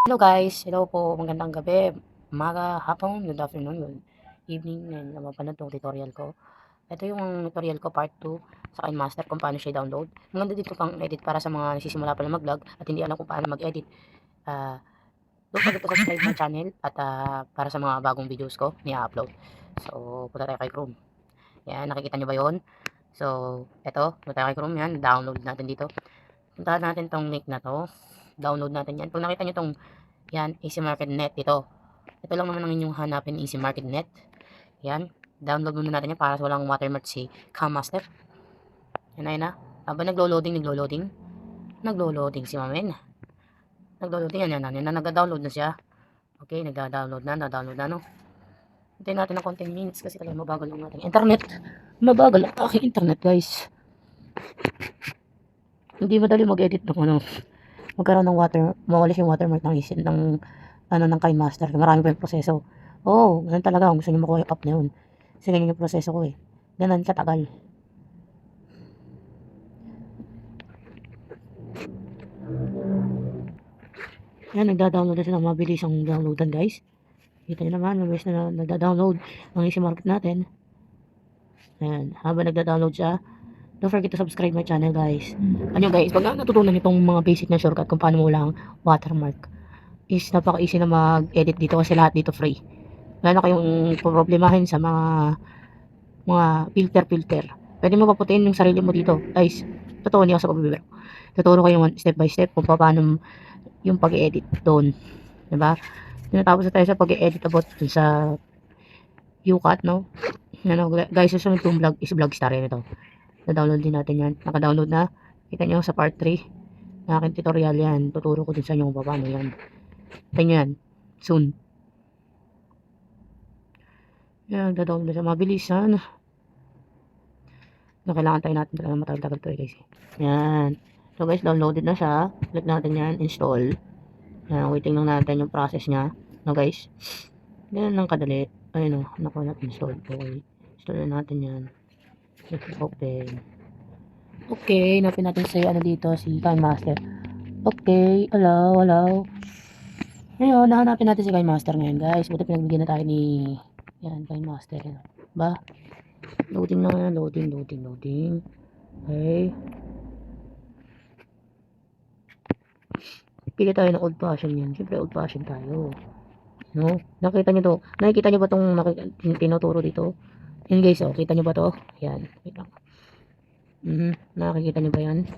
Hello guys, hello po, magandang gabi, umaga, hapon, good afternoon, good evening, and mapanood tong tutorial ko. Ito yung tutorial ko part 2 sa KineMaster kung paano siya download. Maganda dito pang edit para sa mga nagsisimula pa lang mag-vlog at hindi alam kung paano mag-edit. Don't forget to subscribe my channel at para sa mga bagong videos ko ni-upload. So, punta tayo kay Chrome. Yan, nakikita nyo ba yun? So, eto, punta tayo kay Chrome yan, download natin dito. Puntahan natin tong link na to, download natin yan. Pag nakita nyo tong yan, Easy Market Net ito. Ito lang naman ang inyong hanapin, Easy Market Net. Yan, download muna natin yan para sa walang watermark si KineMaster. Yan na, habang naglo-loading si Mamen. Naglo-loading, yan na, nag-download na siya. Okay, nagda-download na, no? Hintayin natin ng konting minutes kasi talaga mabagal yung ating internet. Mabagal ang aking internet, guys. Hindi madali mag-edit ng ano. Magkaroon ng mawalis yung watermark ng KineMaster. Marami pa yung proseso. Ganun talaga kung gusto nyo makuha yung app na yun. Kasi ganyan yung proseso ko eh. Ganun katagal. Yan, nagda-download na sila. Mabilis ang downloadan, guys. Kita nyo naman, mabilis na nagda-download ang Easy Market natin. Ayan, habang nagda-download siya, don't forget to subscribe my channel, guys. Ano guys, pag natutunan itong mga basic na shortcut kung paano mo lang watermark, is napaka-easy na mag-edit dito kasi lahat dito free. Wala na kayong problemahin sa mga filter. Pwede mo paputiin yung sarili mo dito. Guys, totoo niya sa pagbibiro. Tuturo ko yung step by step kung paano yung pag-edit doon. Diba? Tinatapos na tayo sa pag-edit about dun sa UCAT, no? Ano, guys, susunod kong vlog is Vlogstar yan ito. Na-download din natin yan. Naka-download na. Kita nyo sa part 3 na aking tutorial yan. Tuturo ko din sa inyo kung paano yan. Tingnan yan. Soon. Yan, nagda-download na siya. Mabilisan. Kailangan tayo natin talaga matagal-tagal to guys. Yan. So guys, downloaded na siya. Click natin yan, install. Yan, waiting lang natin yung process niya. No guys. Yan lang kadali. Ayun o, nakuha natin install. Okay. Install na natin yan. Open. Okay, napin natin sa ano dito, si KineMaster. Okay, hello. Ngayon, nahanapin natin si KineMaster ngayon guys. Buti pinagbigyan na tayo ni yan, KineMaster. Ba? Loading na yan, loading. Okay. Pili tayo ng old fashion yan. Siyempre old fashion tayo. No? Nakita nyo to? Nakikita nyo ba itong tinuturo dito? Yan guys, oh. Kita nyo ba to? Yan. Wait lang. Nakikita nyo ba yan?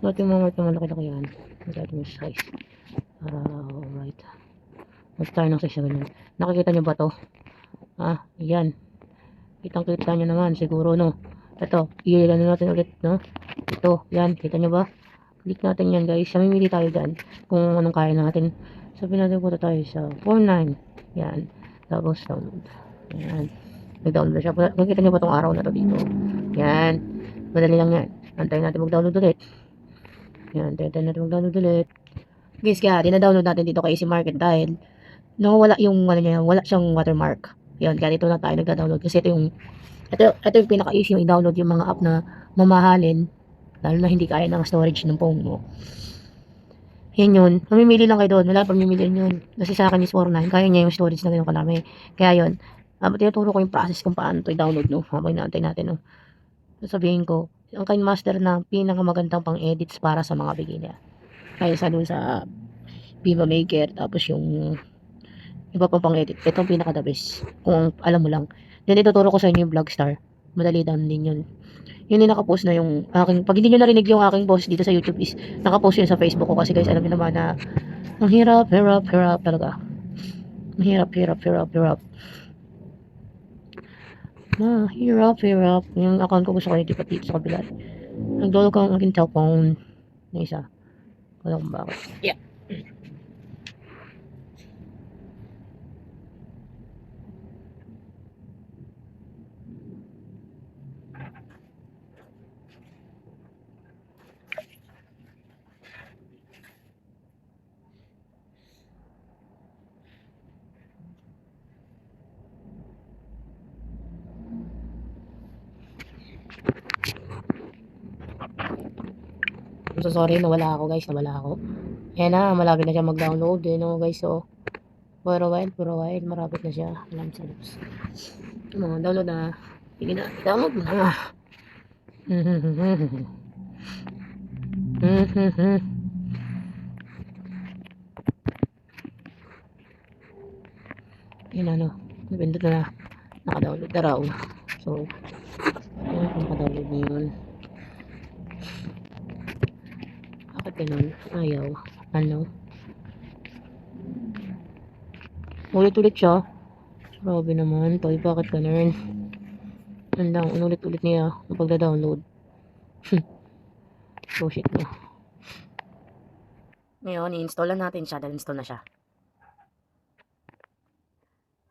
Natin mo malaki-laki yan. Natin yung size. Alright. Mag tayo ng size na ganyan. Nakikita nyo ba to? Yan. Kitang-kita nyo naman siguro, no? Ito. Iilan natin ulit, no? Ito. Yan. Kita nyo ba? Click natin yan guys. Mamimili tayo dyan kung anong kaya natin. Sabi natin punta tayo sa 49. Yan. Tapos download. Yan. Nag-download na siya. Nakikita nyo ba itong araw na to dito? Yan. Madali lang yan. Antayin natin mag-download ulit. Yan. Antayin natin mag-download ulit. Guys, kaya dina-download natin dito kay Easy Market dahil wala yung ano niya, wala siyang watermark. Yan. Kaya dito na tayo nagda-download kasi ito yung pinaka-easy yung i-download yung mga app na mamahalin. Lalo na hindi kaya ng storage ng phone mo. Yan yun. Mamimili lang kayo doon. Wala pang mamimili yun. Kasi sa akin is 49. Kaya niya yung storage na ganyan kalami. Kaya yun. Tinuturo ko yung process kung paano ito i-download. No? Habang naantay natin. No? Sasabihin ko, ang KineMaster na pinakamagandang pang edits para sa mga beginner. Kaya sa doon sa Viva Maker. Tapos yung iba pang edit. Ito ang pinaka the best. Kung alam mo lang. Then ituturo ko sa inyo yung Vlogstar. Madali down din yun. Yun yung nakapost na yung aking, pag hindi nyo narinig yung aking post dito sa YouTube is nakapost yun sa Facebook ko kasi guys alam nyo naman na ang hirap talaga. Mahirap. Yung account ko gusto ko nitipat dito sa kabila. Nag-download ko ang aking cellphone na isa. Wala kung bakit. Yeah. I'm so sorry, nawala ako guys, nawala ako. Ayan na, malapit na siya mag-download. Ayan o guys, so. For a while, marapit na siya. Alam sa labs. Download na. Sige na, download na. Ayan ano, nabindot na. Naka-download na raw. So, ayan, naka-download na yun. Bakit ganun? Ayaw. Ano? Ulit-ulit siya. Grabe naman. Toy, bakit ganun? Yan lang, ulit-ulit niya ang pagda-download. So shit na. Ngayon, i-install lang natin siya dahil install na siya.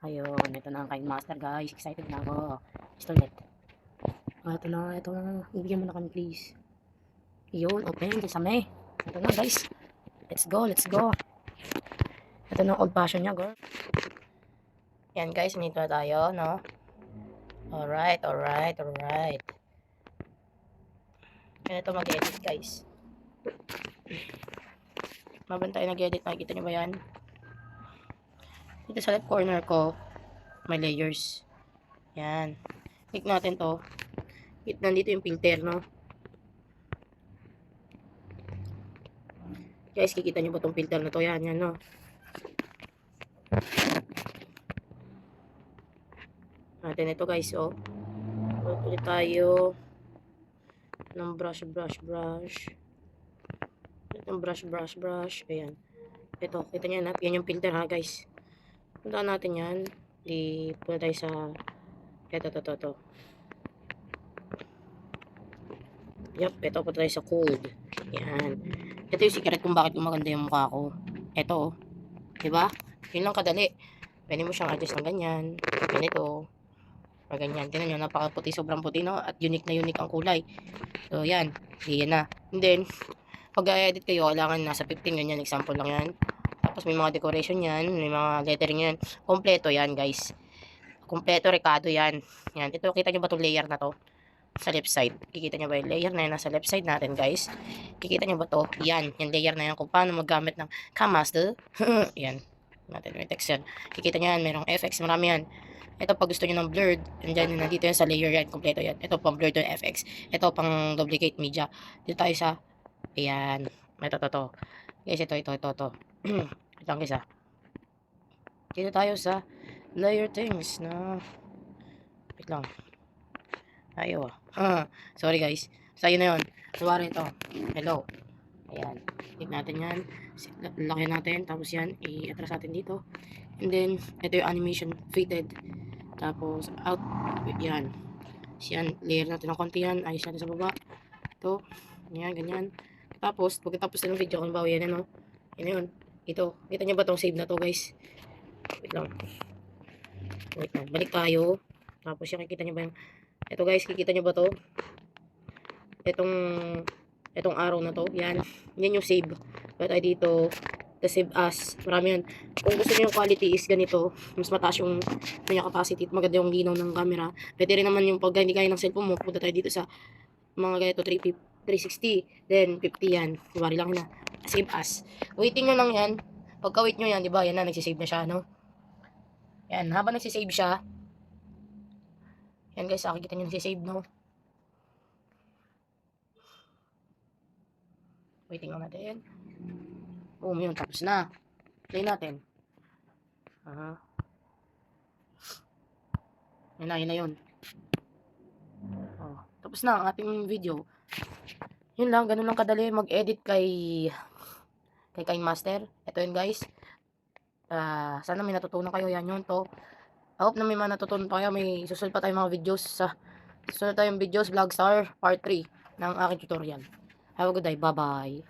Ayun, ito na ang Kind Master guys. Excited na ako. Install it. Ito na. Ibigyan mo na kami please. Yun, open. Kasama. Ito na guys. Let's go. Ito na old fashion niya, girl. Yan guys, nito na tayo, no? Alright. Yan ito mag-edit guys. Mabang tayo nag-edit. Nakikita nyo ba yan? Dito sa left corner ko, may layers. Yan. Click natin to. Nandito yung filter, no? Guys, kikita nyo ba tong filter na to? Yan, no? Natin ito guys, oh. Ulit tayo ng brush. Ayan. Ito, kita nyo na. Yan yung filter ha guys. Puntaan natin yan. Punta tayo sa ito. Yup, ito punta tayo sa cold. Yan. Ito yung secret kung bakit maganda yung mukha ko. Ito, oh. Diba? Yun lang kadali. Pwede mo siyang adjust ng ganyan. Ganito. O ganyan. Tingnan nyo, napakaputi, sobrang puti, no? At unique ang kulay. So, yan. Yan na. And then, pag edit kayo, kailangan nasa 15, ganyan. Example lang yan. Tapos may mga decoration yan. May mga lettering yan. Kompleto yan, guys. Kompleto, rekado yan. Yan. Ito, kita nyo ba itong layer na to? Sa left side. Kikita nyo ba yung layer na yan? Nasa left side natin, guys. Kikita nyo ba to? Yan. Yung layer na yan. Kung paano maggamit ng Kamaster. Yan. Natin may text yan. Kikita nyo yan. Merong FX. Marami yan. Ito pag gusto nyo ng blurred. Nandyan, nandito yan sa layer yan. Kompleto yan. Ito pang blurred yung FX. Ito pang duplicate media. Dito tayo sa ayan. Ito. Guys, ito. Ito lang guys ah. Dito tayo sa layer things na wait lang. Ayaw sorry guys. So yun na yun. Suwari ito. Hello. Ayan. Click natin yan. Laki natin. Tapos yan. I-atras natin dito. And then, ito yung animation faded. Tapos, out. Yan. Yan. Layer natin ng konti yan. Ayos natin sa baba. Ito. Yan. Ganyan. Tapos, pagkatapos na ng video, kung bawa yan, ano. Yan yun. Ito. Kita nyo ba itong save na to guys? Wait lang. Balik tayo. Tapos, yan. Kikita nyo ba yung ito guys, kikita nyo ba to? Itong arrow na to. Yan. Yan yung save. Kaya tayo dito. The save as. Marami yan. Kung gusto nyo yung quality is ganito. Mas mataas yung capacity. Maganda yung linaw ng camera. Pwede rin naman yung pag hindi kaya ng cellphone mo. Punta tayo dito sa mga ganito 360. Then 50 yan. Kumari lang na. Save as. Waiting nyo lang yan. Pagka-wait nyo yan, diba? Yan na. Nagsisave na siya, no? Yan. Habang nagsisave siya. Yan guys, nakikita nyo nagsisave, no? Waiting lang natin. Boom, yun. Tapos na. Play natin. Yan na yun. Tapos na ang ating video. Yun lang, ganun lang kadali mag-edit kay Kind Master. Ito yun guys. Sana may natutunan kayo. Yan yun to. I hope na may mga natutunan pa kayo. May susunod pa tayong mga videos susunod tayong videos, Vlogstar Part 3 ng aking tutorial. Have a good day. Bye-bye.